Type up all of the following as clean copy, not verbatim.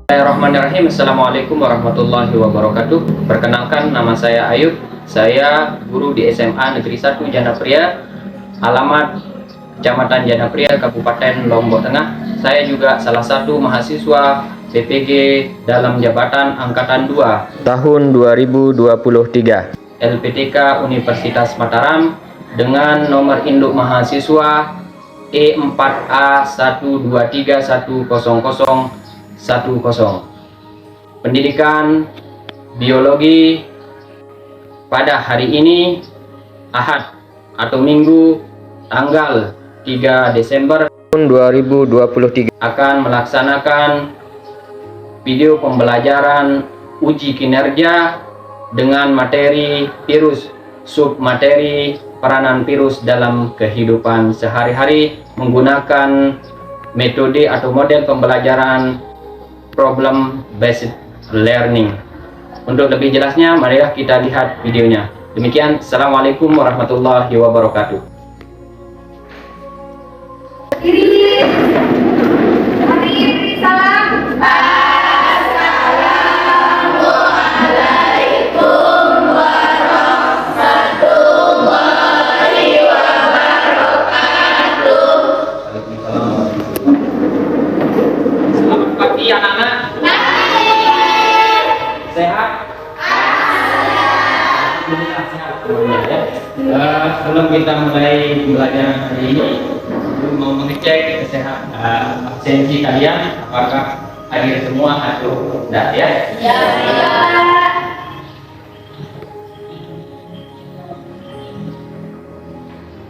Bismillahirrahmanirrahim. Assalamualaikum warahmatullahi wabarakatuh. Perkenalkan, nama saya Ayub. Saya guru di SMA Negeri 1 Janapria, alamat Kecamatan Janapria, Kabupaten Lombok Tengah. Saya juga salah satu mahasiswa PPG dalam jabatan Angkatan 2 tahun 2023 LPTK Universitas Mataram dengan nomor induk mahasiswa E4A1231010. Pendidikan biologi pada hari ini Ahad atau Minggu tanggal 3 Desember tahun 2023 akan melaksanakan video pembelajaran uji kinerja dengan materi virus, submateri peranan virus dalam kehidupan sehari-hari menggunakan metode atau model pembelajaran problem based learning. Untuk lebih jelasnya, marilah kita lihat videonya. Demikian, Assalamualaikum warahmatullahi wabarakatuh. Salam. Selamat pagi anak-anak. Sehat? Alhamdulillah sehat semuanya ya. Sebelum kita mulai pembelajaran hari ini, mau mengecek kesehatan absensi kalian, apakah hadir semua atau tidak ya? Ya.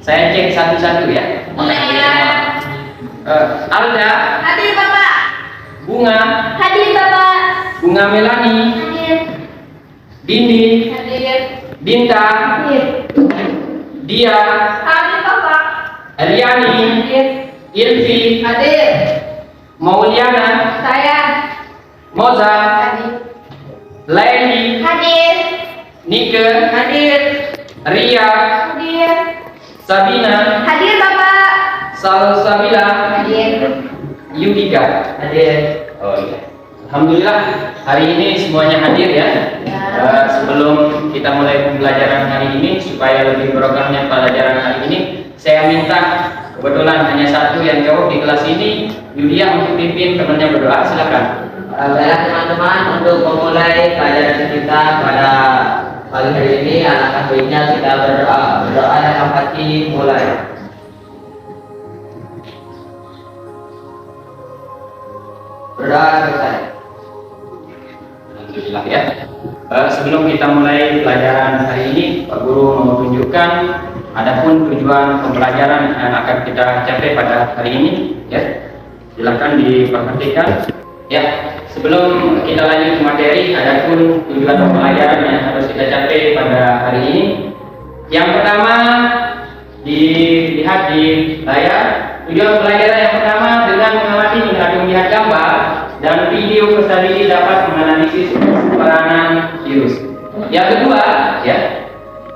Saya cek satu-satu ya. Alda, Hadir Bapak. Bunga, Hadir Bapak. Bunga Melani, Hadir. Dindi, Hadir. Dinta, Hadir. Dia, Hadir Bapak. Eliani, Hadir. Ilvi, Hadir. Mauliana, Saya. Moza, Hadir. Laili, Hadir. Nike, Hadir. Ria, Hadir. Sabina, Hadir Bapak. Salsabila, Hadir. Yudika. Hadir. Oh iya. Alhamdulillah hari ini semuanya hadir ya. Sebelum kita mulai pembelajaran hari ini, supaya lebih berkahnya pelajaran hari ini, saya minta, kebetulan hanya satu yang jawab di kelas ini, Yulia, untuk pimpin temannya berdoa. Silakan. Baiklah teman-teman, untuk memulai pelajaran kita pada pagi hari ini, alangkah baiknya kita berdoa dalam hati mulai. Berdoa selesai. Alhamdulillah ya. Sebelum kita mulai pelajaran hari ini, Pak Guru mau tunjukkan adapun tujuan pembelajaran yang akan kita capai pada hari ini ya. Silakan diperhatikan. Ya, sebelum kita lanjut ke materi, adapun tujuan pembelajaran yang harus kita capai pada hari ini. Yang pertama, dilihat di layar. Tujuan pembelajaran yang pertama, dengan mengamati hingga melihat gambar dan video peserta didik dapat menganalisis peranan virus. Yang kedua, ya,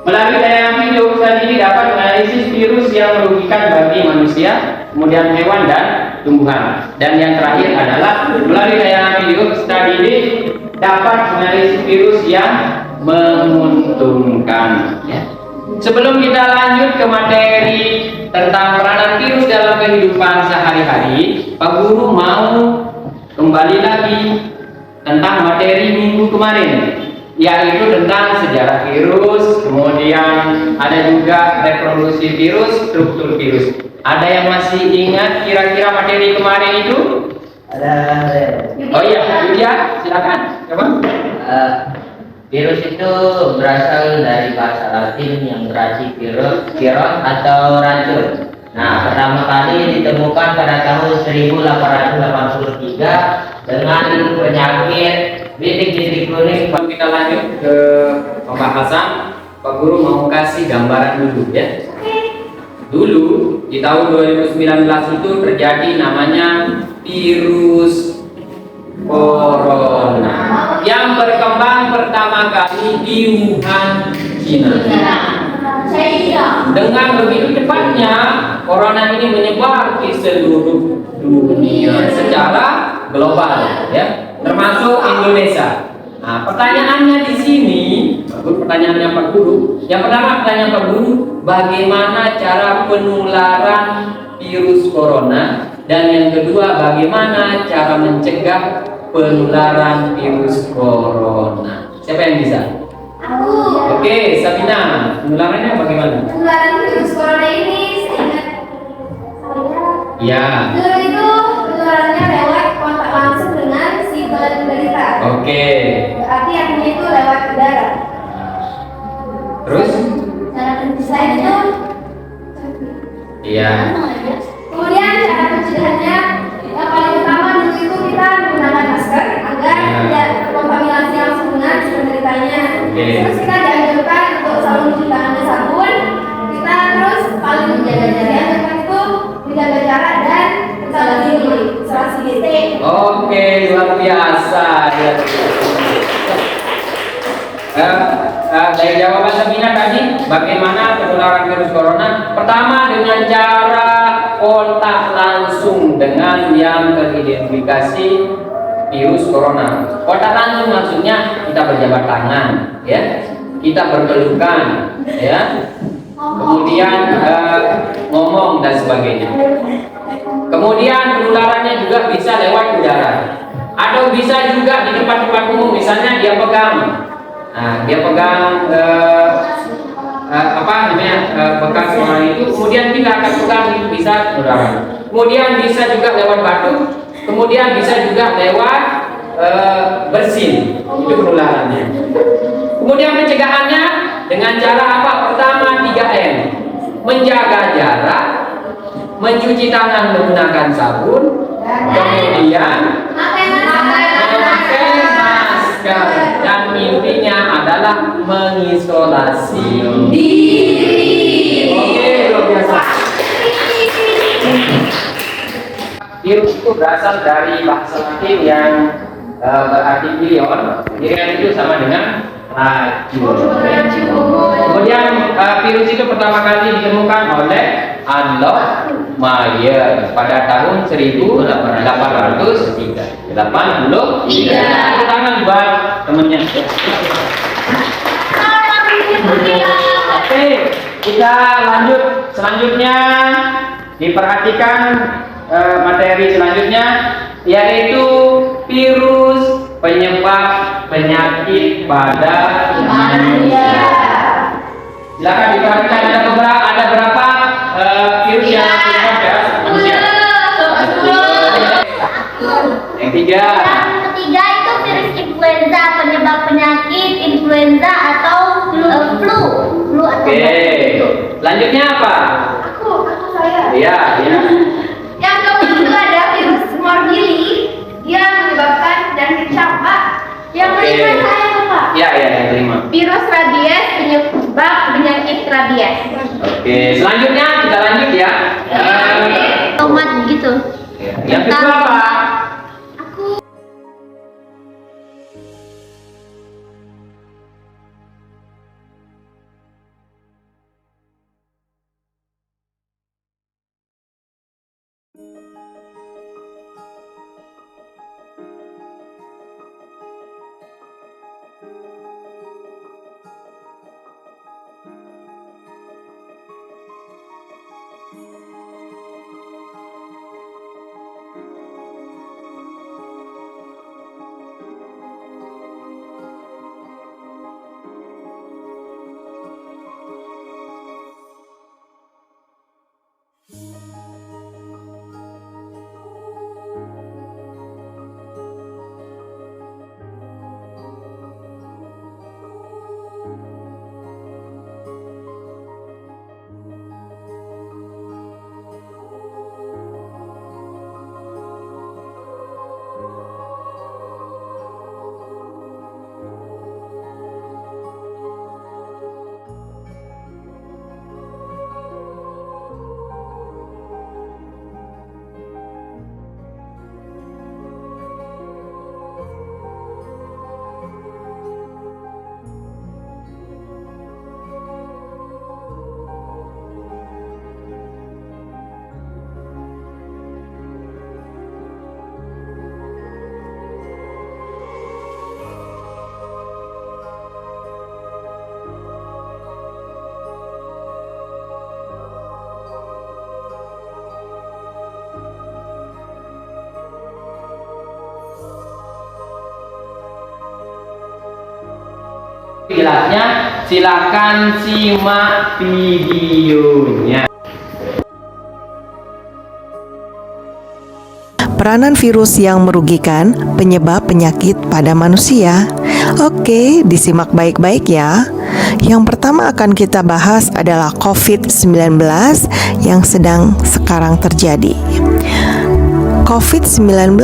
melalui tayangan video peserta didik dapat menganalisis virus yang merugikan bagi manusia, kemudian hewan dan tumbuhan. Dan yang terakhir adalah melalui tayangan video peserta didik dapat menganalisis virus yang menguntungkan. Ya. Sebelum kita lanjut ke materi tentang peranan virus dalam kehidupan sehari-hari, Pak Guru mau kembali lagi tentang materi minggu kemarin, yaitu tentang sejarah virus, kemudian ada juga reproduksi virus, struktur virus. Ada yang masih ingat kira-kira materi kemarin itu? Ada. Oh iya, Yulia, silakan. Coba. Virus itu berasal dari bahasa Latin yang berarti viron atau racun. Nah, pertama kali ditemukan pada tahun 1883 dengan penyakit bintik-bintik kuning. Sebelum kita lanjut ke pembahasan, Pak Guru mau kasih gambaran dulu ya. Dulu di tahun 2019 itu terjadi namanya virus corona yang berkembang pertama kali di Wuhan, Cina. Dengan begitu cepatnya, corona ini menyebar di seluruh dunia secara global, ya. termasuk Indonesia. Nah, pertanyaannya di sini, pertanyaannya Pak Guru. Yang pertama pertanyaan Pak Guru, bagaimana cara penularan virus corona? Dan yang kedua, bagaimana cara mencegah penularan virus corona? Siapa yang bisa? Aku. Oke, Sabina, penularannya bagaimana? Penularan virus corona ini seingat saya. Ya. Dulu itu penularannya lewat kontak langsung dengan si penderita. Oke. Berarti artinya itu lewat udara. Terus? Cara pencegahan itu. Iya. Kemudian cara pencegahannya yang paling utama dulu itu kita menggunakan masker agar tidak terkontaminasi langsung dengan si penderitanya. Oke. Terus kita dianjurkan untuk selalu mencuci tangan dengan sabun. Kita terus paling menjaga jarak. Dianjurkan itu menjaga jarak dan isolasi diri. Oke, luar biasa. Ya. Dari jawaban Sabina tadi, bagaimana penularan virus corona? Pertama, dengan cara kontak langsung dengan yang teridentifikasi virus corona. Kontak langsung maksudnya kita berjabat tangan, ya, kita berpelukan, ya, kemudian ngomong dan sebagainya. Kemudian penularannya juga bisa lewat udara, atau bisa juga di tempat-tempat umum, misalnya dia pegang. Nah, dia pegang apa namanya bekas orang itu, kemudian kita akan pegang, itu bisa penularan. Kemudian bisa juga lewat batuk, kemudian bisa juga lewat bersin, itu penularannya. Kemudian pencegahannya dengan cara apa? Pertama 3M, menjaga jarak, mencuci tangan menggunakan sabun, kemudian memakai masker, dan intinya adalah mengisolasi diri. Oke, luar biasa. Virus itu berasal dari bahasa Latin yang berarti virion. Virion itu sama dengan racun. Kemudian virus itu pertama kali ditemukan oleh Adolf Mayer pada tahun 1883. Tepuk tangan buat temennya. Oke, kita lanjut. Selanjutnya diperhatikan materi selanjutnya, yaitu virus penyebab penyakit pada manusia. Silakan diperhatikan, ada berapa virus yang penyebab pada manusia? Yang tiga. Yang ketiga itu virus influenza, penyebab penyakit influenza atau flu atau Oke. Selanjutnya apa? Saya. Iya, iya. Yang keempat itu ada virus morbilli, dia menyebabkan penyakit campak. Yang Oke. kelima saya Pak. Iya, iya, yang kelima. Virus rabies penyebab penyakit rabies. Oke, selanjutnya kita lanjut ya. tomat gitu. Yang kedua apa? Jelasnya silakan simak videonya. Peranan virus yang merugikan penyebab penyakit pada manusia. Oke, disimak baik-baik ya. Yang pertama akan kita bahas adalah COVID-19 yang sedang sekarang terjadi. COVID-19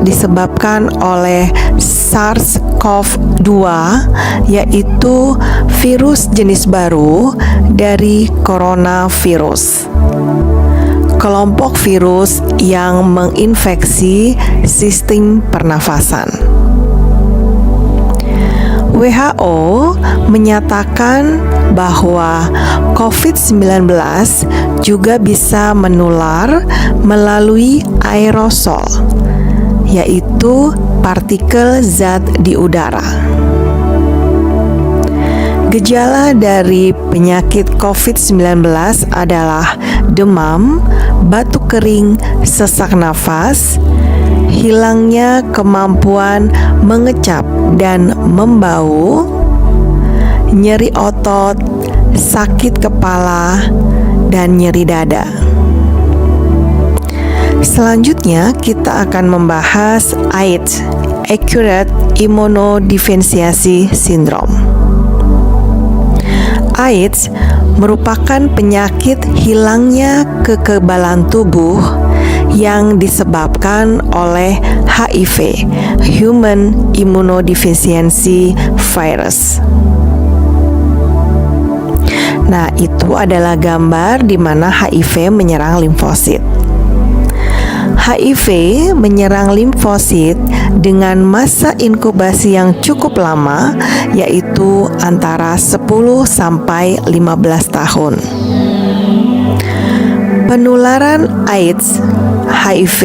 disebabkan oleh SARS-CoV-2, yaitu virus jenis baru dari coronavirus. Kelompok virus yang menginfeksi sistem pernafasan. WHO menyatakan bahwa COVID-19 juga bisa menular melalui aerosol, yaitu partikel zat di udara. Gejala dari penyakit COVID-19 adalah demam, batuk kering, sesak nafas, hilangnya kemampuan mengecap dan membau, nyeri otot, sakit kepala, dan nyeri dada. Selanjutnya kita akan membahas AIDS, Acute Immunodeficiency Syndrome. AIDS merupakan penyakit hilangnya kekebalan tubuh yang disebabkan oleh HIV, Human Immunodeficiency Virus. Nah, itu adalah gambar di mana HIV menyerang limfosit. HIV menyerang limfosit dengan masa inkubasi yang cukup lama, yaitu antara 10 sampai 15 tahun. Penularan AIDS HIV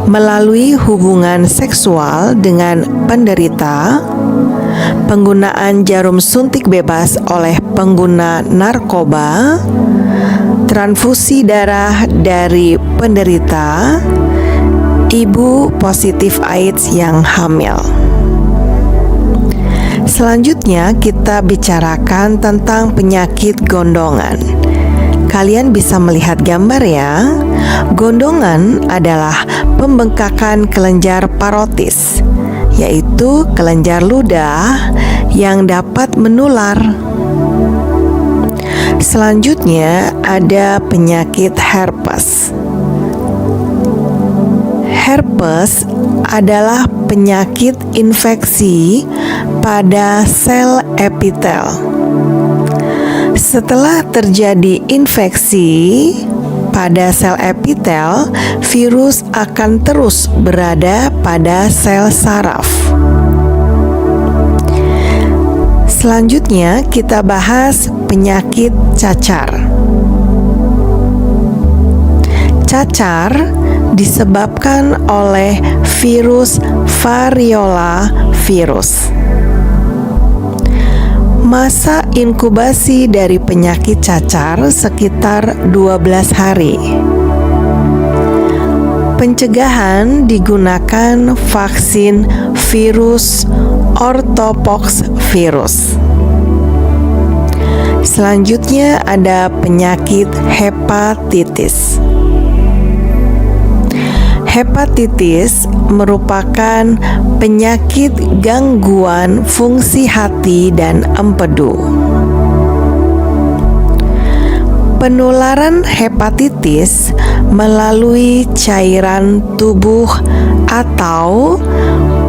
melalui hubungan seksual dengan penderita, penggunaan jarum suntik bebas oleh pengguna narkoba, transfusi darah dari penderita, ibu positif AIDS yang hamil. Selanjutnya kita bicarakan tentang penyakit gondongan. Kalian bisa melihat gambar ya. Gondongan adalah pembengkakan kelenjar parotis, yaitu kelenjar ludah yang dapat menular. Selanjutnya ada penyakit herpes. Herpes adalah penyakit infeksi pada sel epitel. Setelah terjadi infeksi pada sel epitel, virus akan terus berada pada sel saraf. Selanjutnya kita bahas penyakit cacar. Cacar disebabkan oleh virus variola virus. Masa inkubasi dari penyakit cacar sekitar 12 hari. Pencegahan digunakan vaksin virus ortopox virus. Selanjutnya ada penyakit hepatitis. Hepatitis merupakan penyakit gangguan fungsi hati dan empedu. Penularan hepatitis melalui cairan tubuh atau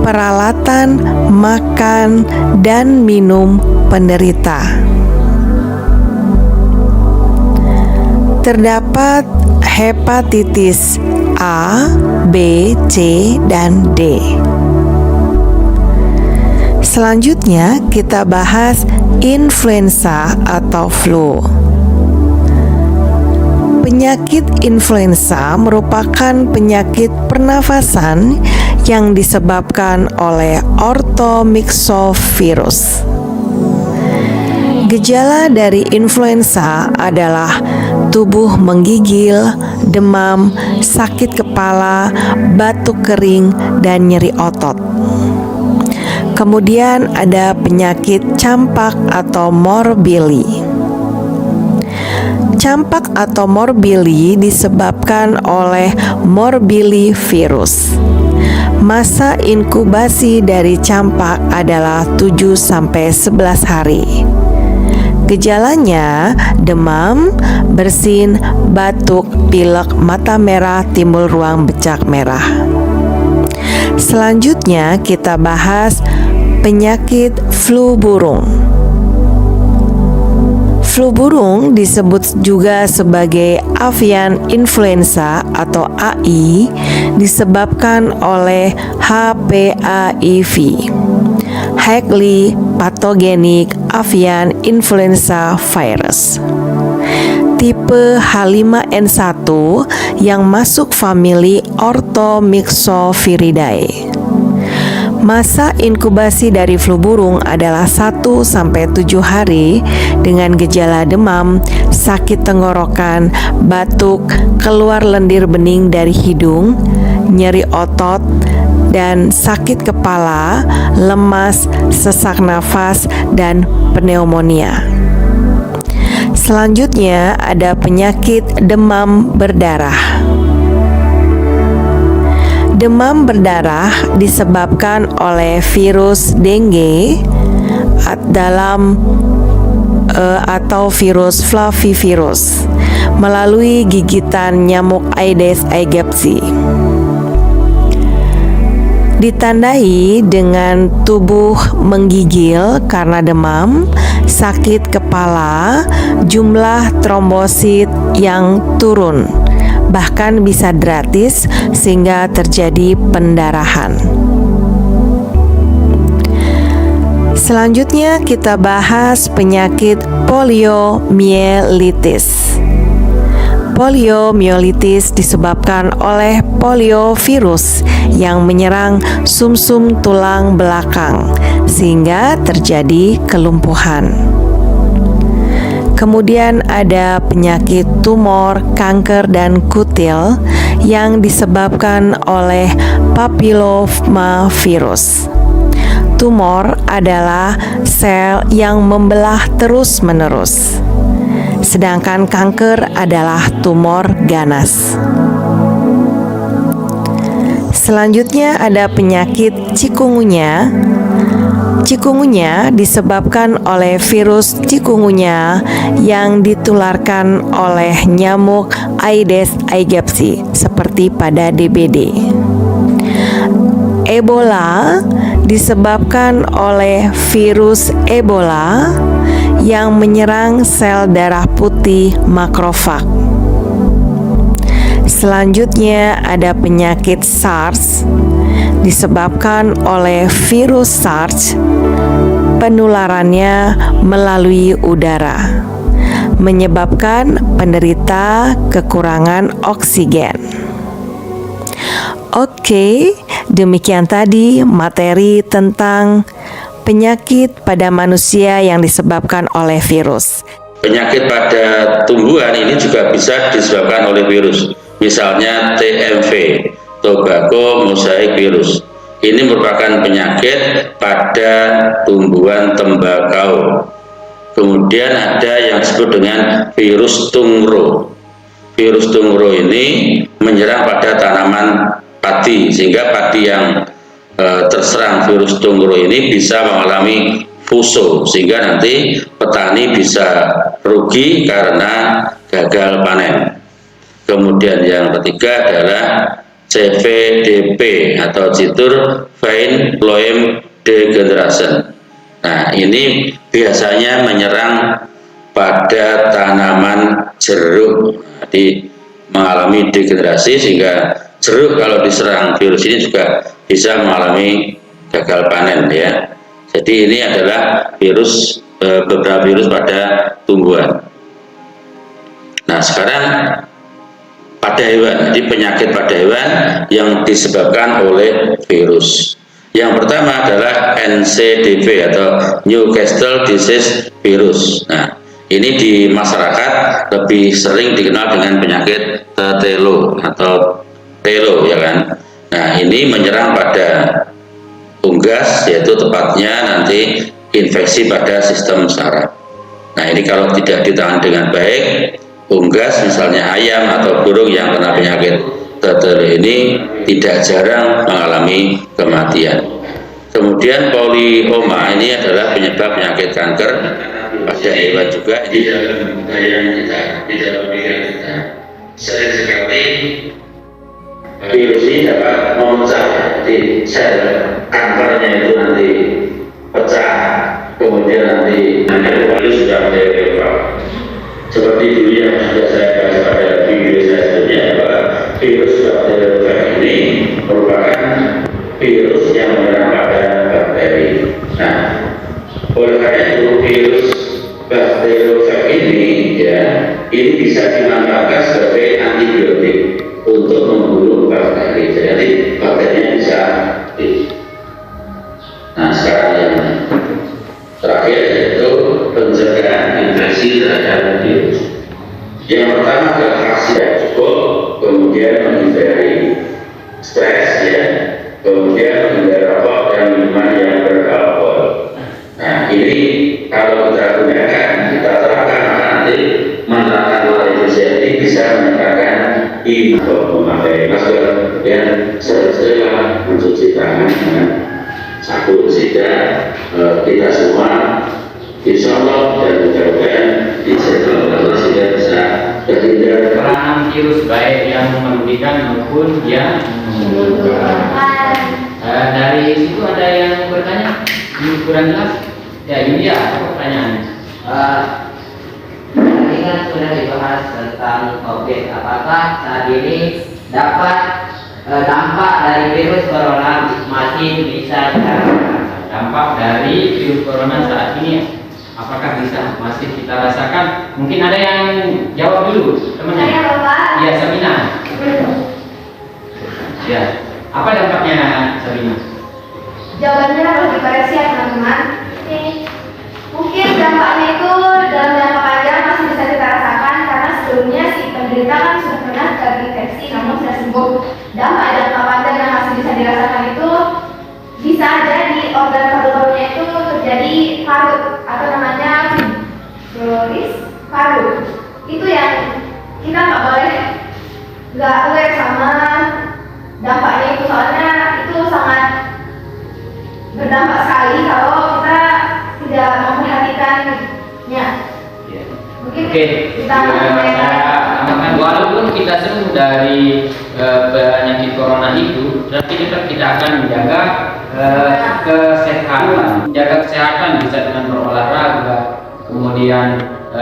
peralatan makan dan minum penderita. Terdapat hepatitis A, B, C, dan D. Selanjutnya kita bahas influenza atau flu. Penyakit influenza merupakan penyakit pernafasan yang disebabkan oleh orthomyxovirus. Gejala dari influenza adalah tubuh menggigil, demam, sakit kepala, batuk kering, dan nyeri otot. Kemudian ada penyakit campak atau morbili. Campak atau morbili disebabkan oleh morbillivirus. Masa inkubasi dari campak adalah 7-11 hari. Gejalanya demam, bersin, batuk, pilek, mata merah, timbul ruang becak merah. Selanjutnya kita bahas penyakit flu burung. Flu burung disebut juga sebagai avian influenza atau AI, disebabkan oleh HPAIV, Highly Pathogenic Avian Influenza Virus, tipe H5N1 yang masuk famili Orthomyxoviridae. Masa inkubasi dari flu burung adalah 1-7 hari dengan gejala demam, sakit tenggorokan, batuk, keluar lendir bening dari hidung, nyeri otot, dan sakit kepala, lemas, sesak nafas, dan pneumonia. Selanjutnya ada penyakit demam berdarah. Demam berdarah disebabkan oleh virus dengue atau virus flavivirus melalui gigitan nyamuk Aedes aegypti. Ditandai dengan tubuh menggigil karena demam, sakit kepala, jumlah trombosit yang turun, bahkan bisa drastis sehingga terjadi pendarahan. Selanjutnya kita bahas penyakit poliomyelitis. Poliomyelitis disebabkan oleh poliovirus yang menyerang sumsum tulang belakang sehingga terjadi kelumpuhan. Kemudian ada penyakit tumor, kanker, dan kutil yang disebabkan oleh papillomavirus. Tumor adalah sel yang membelah terus-menerus, sedangkan kanker adalah tumor ganas. Selanjutnya ada penyakit chikungunya. Chikungunya disebabkan oleh virus chikungunya yang ditularkan oleh nyamuk Aedes aegypti seperti pada DBD. Ebola disebabkan oleh virus Ebola yang menyerang sel darah putih makrofag. Selanjutnya ada penyakit SARS disebabkan oleh virus SARS. Penularannya melalui udara, menyebabkan penderita kekurangan oksigen. Oke, demikian tadi materi tentang penyakit pada manusia yang disebabkan oleh virus. Penyakit pada tumbuhan ini juga bisa disebabkan oleh virus, misalnya TMV, Tobacco Mosaic Virus. Ini merupakan penyakit pada tumbuhan tembakau. Kemudian ada yang disebut dengan virus tungro. Virus tungro ini menyerang pada tanaman padi, sehingga padi yang terserang virus tungro ini bisa mengalami fuso, sehingga nanti petani bisa rugi karena gagal panen. Kemudian yang ketiga adalah CVDP atau Citur Vine Phloem Degeneration. Nah, ini biasanya menyerang pada tanaman jeruk, jadi mengalami degenerasi, sehingga jeruk kalau diserang virus ini juga bisa mengalami gagal panen ya. Jadi ini adalah virus, beberapa virus pada tumbuhan. Nah, sekarang pada hewan, jadi penyakit pada hewan yang disebabkan oleh virus. Yang pertama adalah NCDV atau Newcastle Disease Virus. Nah, ini di masyarakat lebih sering dikenal dengan penyakit tetelo atau telo, ya kan. Nah, ini menyerang pada unggas, yaitu tepatnya nanti infeksi pada sistem saraf. Nah, ini kalau tidak ditangani dengan baik, unggas misalnya ayam atau burung yang kena penyakit TTL ini tidak jarang mengalami kematian. Kemudian polioma ini adalah penyebab penyakit kanker pada hewan juga. Di dalam budaya kita, di dalam pikiran kita, sering sekali virus ini dapat memecah di sel kankernya itu nanti pecah, kemudian nanti virus sudah menjadi seperti dulu yang sudah saya bahas pada video saya sebelumnya, bahwa virus bakteri ini merupakan virus yang menyerang pada bakteri. Nah, oleh karena itu virus bakteriofag ini ya, ini bisa dimanfaatkan sebagai antibiotik untuk membunuh bakteri. Jadi bakterinya bisa aktif. Nah, sekarang yang terakhir yaitu pencegahan infeksi terhadap virus. Yang pertama adalah vaksin yang cukup, kemudian menghindari stres ya, kemudian menghindari rokok dan minuman yang beralkohol. Nah, ini kalau kita gunakan, kita terapkan, maka nanti menerapkan pola hidup sehat ini bisa meningkatkan imun, memakai masker dan sering-sering mencuci tangan dengan sabun, sehingga kita semua insya Allah dan mudah-mudahan Allah sehingga bisa terhindar Peranan virus baik yang merugikan maupun yang menguntungkan. Dari situ ada yang bertanya, ini kurang jelas? Ya, ini ya pertanyaannya. Tadi kan sudah dibahas tentang COVID. Apakah saat ini dapat dampak dari virus corona masih bisa dirasakan? Dampak dari virus corona saat ini apakah bisa masih kita rasakan? Mungkin ada yang jawab dulu, temannya. Saya Bapak. Iya, Sabina. Ya, apa dampaknya, Sabina? Jawabannya harus dikoreksi ya teman-teman. Mungkin dampaknya itu dalam jangka panjang masih bisa kita rasakan karena sebelumnya si penderita kan sudah pernah terinfeksi namun sudah sembuh. Dampak jangka panjang yang masih bisa dirasakan itu bisa aja di organ paru-parunya itu terjadi parut atau namanya fibrosis paru. Itu yang kita nggak aware sama dampaknya itu, soalnya itu sangat berdampak sekali kalau kita tidak memperhatikannya. Mungkin kita tambahkan, walaupun kita sembuh dari penyakit corona itu, tapi tetap kita akan menjaga kesehatan. Menjaga kesehatan bisa dengan berolahraga, kemudian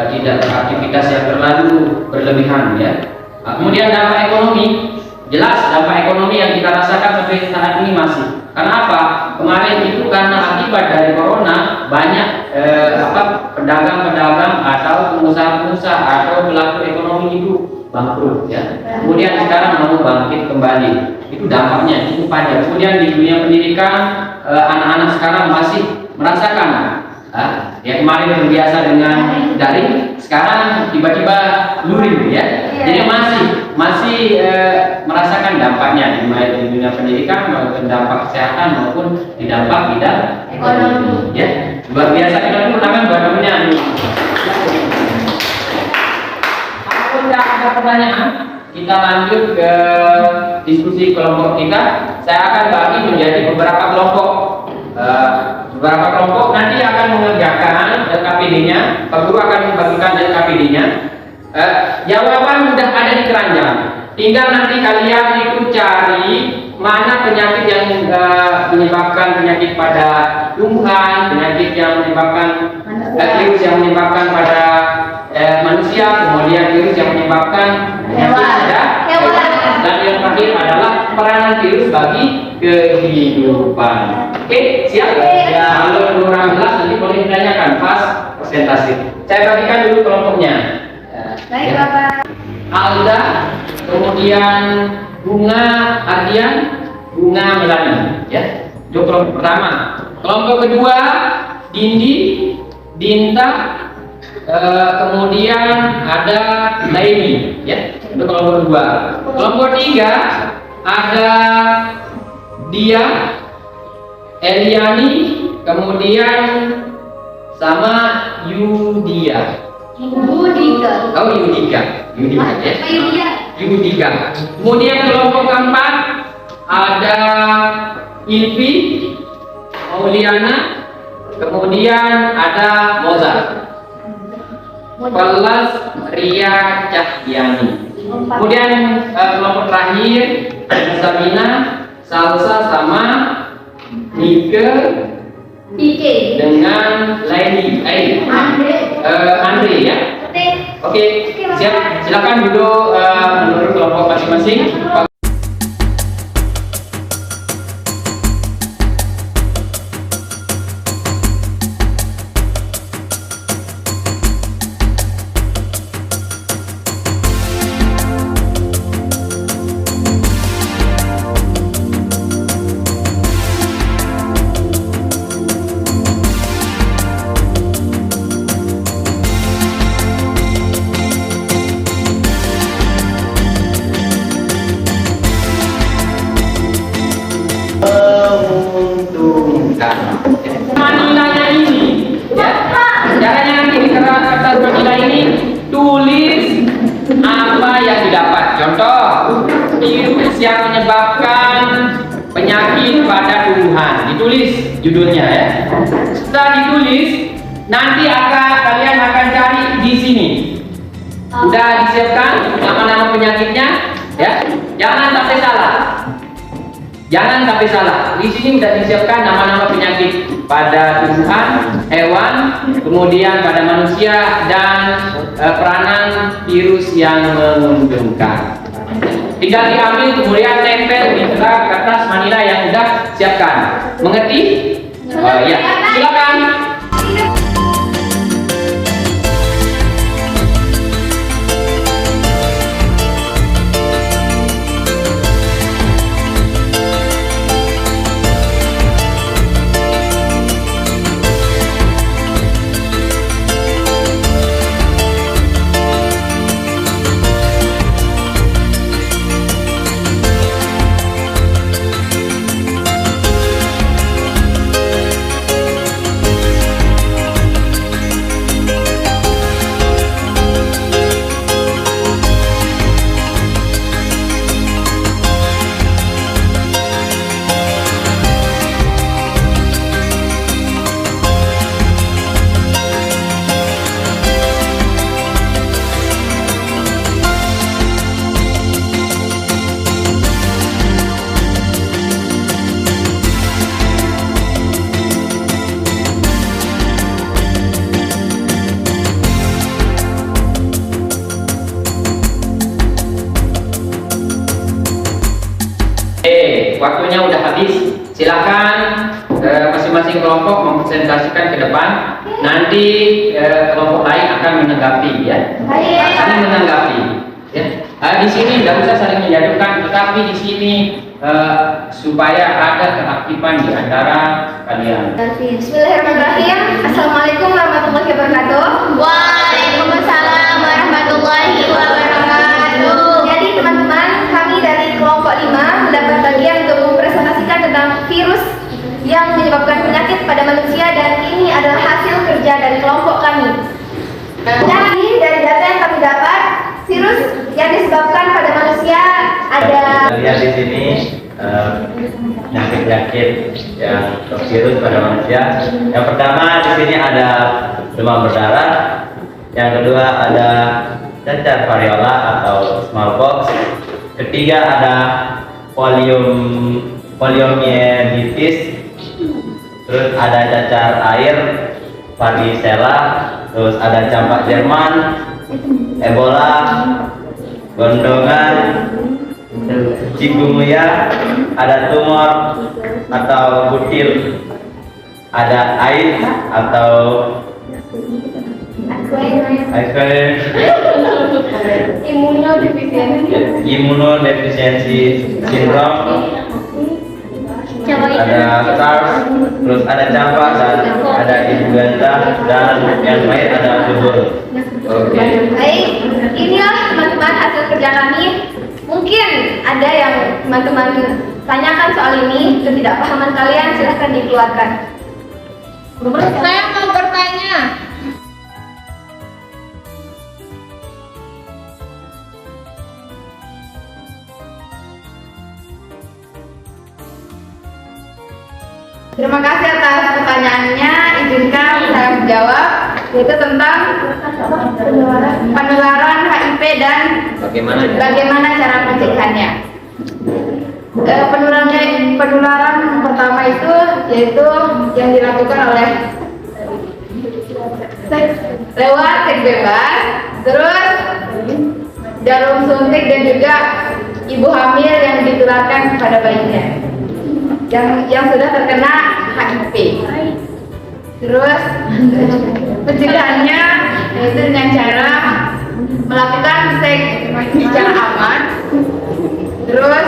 tidak beraktivitas yang terlalu berlebihan ya. Kemudian dampak ekonomi, jelas dampak ekonomi yang kita rasakan sampai saat ini masih. Karena apa? Kemarin itu karena akibat dari corona banyak pedagang-pedagang atau pengusaha-pengusaha atau pelaku ekonomi itu bangkrut ya. Kemudian sekarang mau bangkit kembali. Itu dampaknya cukup panjang. Kemudian di dunia pendidikan anak-anak sekarang masih merasakan ya, kemarin terbiasa dengan daring, sekarang tiba-tiba luring ya. Jadi masih merasakan dampaknya di dunia pendidikan, maupun dampak kesehatan maupun di dampak bidang ekonomi. Ya, luar biasa. Kita tepuk tangan buat temennya. Kalau tidak ada pertanyaan, kita lanjut ke diskusi kelompok kita. Saya akan bagi menjadi beberapa kelompok. Beberapa kelompok nanti akan mengerjakan LKPD-nya. Pak Guru akan membagikan LKPD-nya. Jawaban sudah ada di keranjang. Tinggal nanti kalian itu cari mana penyakit yang menyebabkan penyakit pada tumbuhan, penyakit yang menyebabkan virus yang menyebabkan pada manusia, kemudian virus yang menyebabkan penyakit pada hewan. Dan yang terakhir adalah peranan virus bagi kehidupan. Oke, siap? Kalau kurang jelas nanti boleh ditanyakan pas presentasi. Saya bagikan dulu kelompoknya. Baik Bapak. Alda, kemudian Bunga Ardian, Bunga Melani, ya. Itu kelompok pertama. Kelompok kedua Dindi, Dinta, kemudian ada Laini, ya. Itu kelompok kedua. Kelompok tiga ada Dia, Eliani, kemudian sama Yudia. Yudika. Oh, Yudika ya. Yudia. Yudika. Kemudian kelompok keempat ada Ilvi, Mauliana, kemudian ada Mozart. Kelas Ria Cahyani. Kemudian kelompok terakhir Sabina, Salsa sama Nike Ike. dengan Leni, Andre ya. Oke, siap. Silakan duduk menurut kelompok masing-masing. Manilanya ini, ya, caranya nanti di kertas manila ini tulis apa yang didapat. Contoh, virus yang menyebabkan penyakit pada tumbuhan, ditulis judulnya ya. Setelah ditulis, nanti kalian akan cari di sini. Udah disiapkan nama-nama penyakitnya, ya. Jangan sampai salah. Jangan sampai salah. Di sini sudah disiapkan nama-nama penyakit pada tumbuhan, hewan, kemudian pada manusia dan peranan virus yang menguntungkan. Tinggal diambil kemudian tempel di kertas manila yang sudah siapkan. Mengerti? Oh ya, silakan. Waktunya udah habis. Silakan masing-masing kelompok mempresentasikan ke depan. Nanti kelompok lain akan menanggapi ya. Saling menanggapi. Ya. Di sini tidak usah saling menjatuhkan, tetapi di sini supaya ada keaktifan di antara kalian. Bismillahirrahmanirrahim. Assalamualaikum warahmatullahi wabarakatuh. Waalaikumsalam warahmatullahi wabarakatuh. Jadi teman-teman, kami dari kelompok 5 mendapat bagian untuk mempresentasikan tentang virus yang menyebabkan penyakit pada manusia, dan ini adalah hasil kerja dari kelompok kami. Jadi dari data yang kami dapat, virus yang disebabkan pada manusia ada. Lihat di sini penyakit-penyakit yang virus pada manusia. Yang pertama di sini ada demam berdarah. Yang kedua ada cacar variola atau smallpox. Ketiga ada poliomyelitis. Terus ada cacar air, varicella. Terus ada campak Jerman, Ebola, gondongan, chikungunya, ada tumor atau butil, ada AIDS atau imunodefisiensi sindrom, ada SARS, terus ada campak dan ada influenza, dan yang lain ada flu. Oke. Baik, inilah teman-teman hasil kerja kami. Mungkin ada yang teman-teman tanyakan soal ini. Ketidakpahaman kalian silahkan dikeluarkan. Saya mau bertanya. Terima kasih atas pertanyaannya. Izinkan saya menjawab, yaitu tentang penularan HIV dan bagaimana cara pencegahannya. Penularan pertama itu yaitu yang dilakukan oleh lewat seks bebas, terus jarum suntik dan juga ibu hamil yang ditularkan kepada bayinya yang sudah terkena HIV. Terus pencegahannya yaitu dengan cara melakukan seks secara aman, terus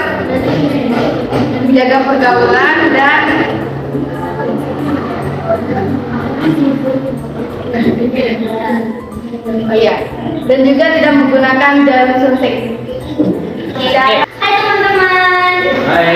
menjaga pergaulan dan dan juga tidak menggunakan jarum suntik. Hai teman-teman. Hai.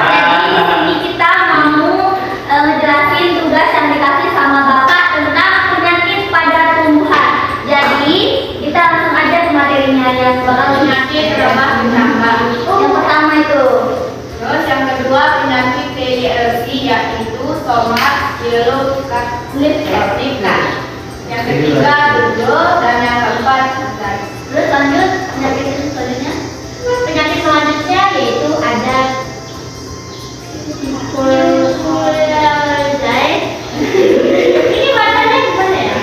Jadi di sini kita mau ngejelasin tugas yang dikasih sama Bapak tentang penyakit pada tumbuhan. Jadi kita langsung aja ke materinya yang bakal penyakit ramah bercambah. Yang pertama itu. Terus yang kedua penyakit TYLC yaitu tomat yellow leaf spot. Yang ketiga duduk dan yang keempat sesat. Terus lanjut penyakit selanjutnya. Penyakit selanjutnya yaitu ada ini bacanya gimana ya?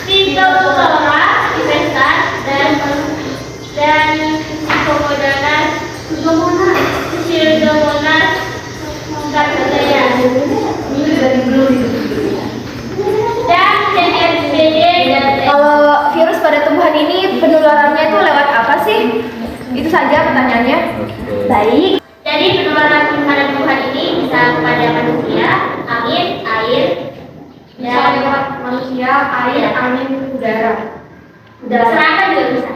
Phytophthora infestan dan Pseudomonas cattleya dan CMPD dan Kalau virus pada tumbuhan ini penularannya itu lewat apa sih? Itu saja pertanyaannya. baik. Jadi penularan pada tumbuhan ini bisa kepada manusia, angin, air, Bisa lewat manusia, air, angin, udara. serangga juga bisa.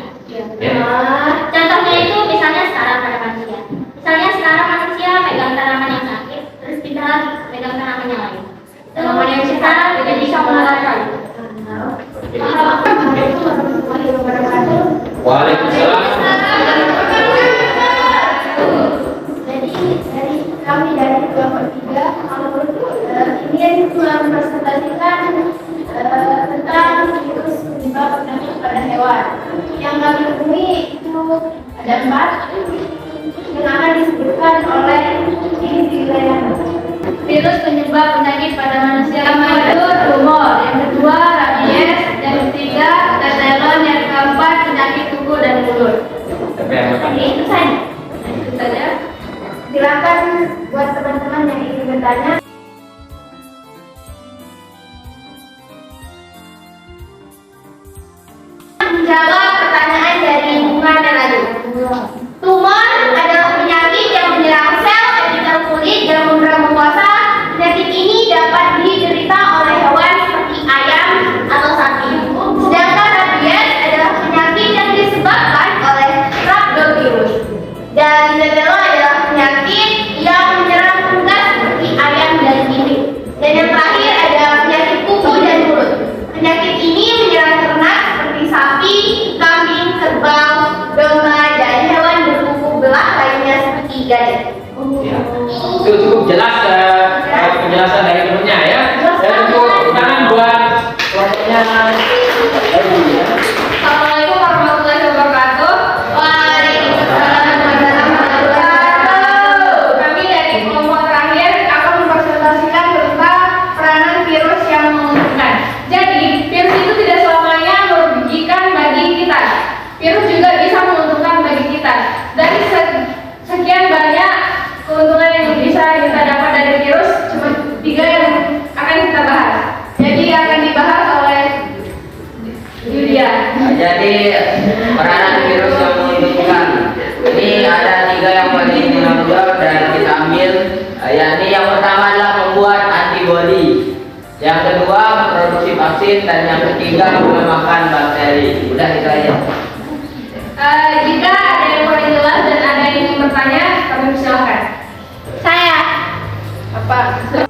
Contohnya itu misalnya sekarang pada manusia. Misalnya sekarang manusia pegang tanaman yang sakit, terus pindah lagi pegang tanaman yang lain. Tanaman yang Kita sehat tidak bisa menularkan. Waalaikumsalam. Jadi kami dari kelompok 3 ingin mempresentasikan tentang virus penyebab penyakit pada hewan. Yang kami temui itu ada 4 yang akan disebutkan oleh ini virus penyebab penyakit pada manusia. Yaitu tumor, yang kedua rabies, yang ketiga tetanus, yang keempat penyakit kuku dan mulut. Itu saja. Itu saja. Silakan buat teman-teman yang ingin bertanya. Menjawab pertanyaan dari Bunga dan Adu. Tumor adalah penyakit yang menyerang sel epitel kulit dan memberi mukosa. Penyakit ini dapat diderita oleh hewan seperti ayam atau sapi. Sedangkan rabies adalah penyakit yang disebabkan oleh rhabdovirus. Dan tetelo adalah penyakit yang menyerang unggas seperti ayam dan itik. Dan yang terakhir adalah penyakit kuku dan mulut. Penyakit ini menyerang ternak seperti sapi, kambing, kerbau, domba, dan hewan berkuku belah lainnya seperti gajah. Ya. Itu cukup jelas penjelasan dari gurunya ya. Dan untuk tangan buat kelompoknya. Assalamualaikum warahmatullahi wabarakatuh. Waalaikumsalam warahmatullahi wabarakatuh. Kami dari kelompok terakhir akan mempresentasikan tentang peranan virus yang menguntungkan. Jadi, virus itu tidak selamanya merugikan bagi kita. Virus juga bisa menguntungkan bagi kita. Dari sekian banyak keuntungan yang bisa kita dapat dari virus, cuma 3 yang akan kita bahas. Jadi akan dibahas oleh Yulia. Jadi peranan virus yang menguntungkan ini ada 3 yang paling menonjol dan kita ambil, yakni yang pertama adalah membuat antibodi, yang kedua memproduksi vaksin, dan yang ketiga melemahkan bakteri. Udah itu aja. Jika ada yang kurang jelas dan ada yang ingin bertanya, kami persilakan. Bapak.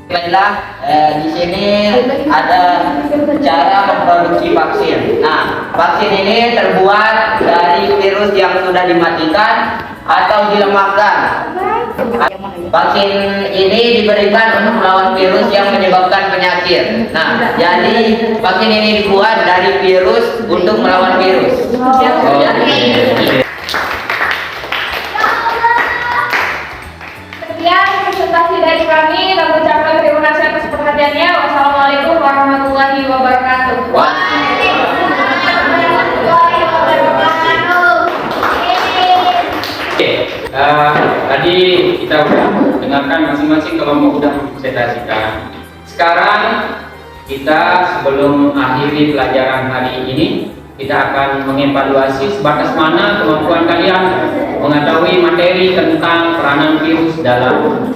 Baiklah, di sini ada cara memproduksi vaksin. Nah, vaksin ini terbuat dari virus yang sudah dimatikan atau dilemahkan. Vaksin ini diberikan untuk melawan virus yang menyebabkan penyakit. Nah, jadi vaksin ini dibuat dari virus untuk melawan virus. Sekian presentasi dari kami. Kami ucapkan terima kasih atas perhatiannya. Wassalamualaikum warahmatullahi wabarakatuh. Oke, tadi kita udah dengarkan masing-masing kelompok udah presentasikan. Sekarang kita sebelum akhiri pelajaran hari ini, kita akan mengevaluasi sebatas mana kemampuan kalian mengetahui materi tentang peranan virus dalam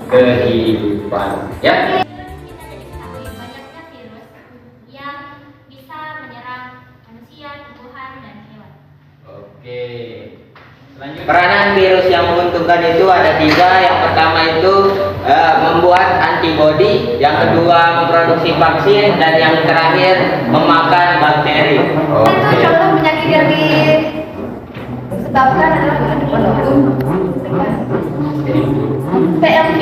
kehidupan. Ya. Banyaknya virus yang bisa menyerang manusia, tumbuhan, dan hewan. Oke. Selanjutnya. Peranan virus yang menguntungkan itu ada 3. Yang pertama itu membuat antibodi, yang kedua memproduksi vaksin, dan yang terakhir memakan bakteri. Itu contoh penyakit yang disebabkan adalah PMV.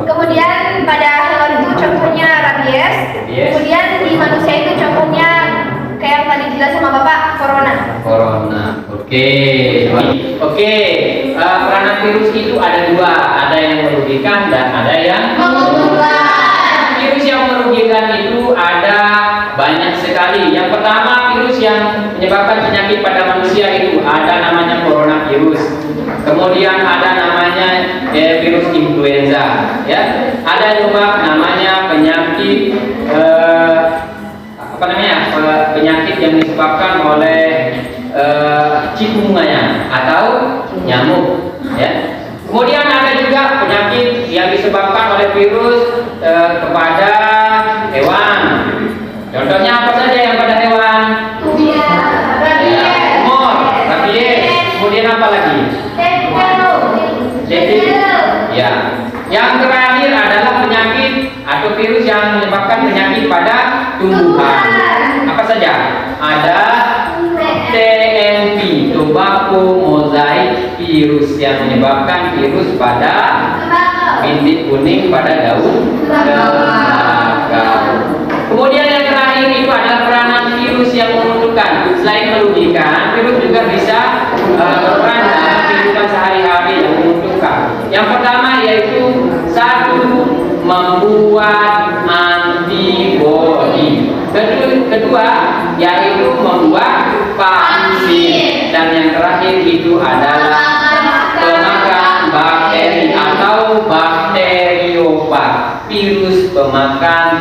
Kemudian pada hewan itu contohnya rabies. Kemudian di manusia itu contohnya kayak yang tadi jelas sama Bapak, corona. Oke. Peranan virus itu ada 2, ada yang merugikan dan ada yang menguntungkan. Virus yang merugikan itu ada banyak sekali. Yang pertama, virus yang menyebabkan penyakit pada manusia itu ada namanya coronavirus. Kemudian ada namanya virus influenza, ya. Ada juga namanya penyakit penyakit yang disebabkan oleh cikungunya atau nyamuk, ya. Kemudian ada juga penyakit yang disebabkan oleh virus kepada hewan. Contohnya apa saja yang pada hewan? Tumor, rabies. Kemudian apa lagi? Ya. Yang terakhir adalah penyakit atau virus yang menyebabkan penyakit pada tumbuhan. Apa saja? Ada TMV, tobacco mosaic virus, yang menyebabkan virus pada bintik kuning pada daun tembakau. Kemudian yang terakhir itu adalah peranan virus yang menguntungkan. Selain merugikan, virus juga bisa berperan dalam kehidupan sehari-hari yang menguntungkan. Yang pertama yaitu 1, membuat antibodi. Kedua yaitu membuat vaksin, dan yang terakhir itu adalah pemakan bakteri atau bakteriofag, virus pemakan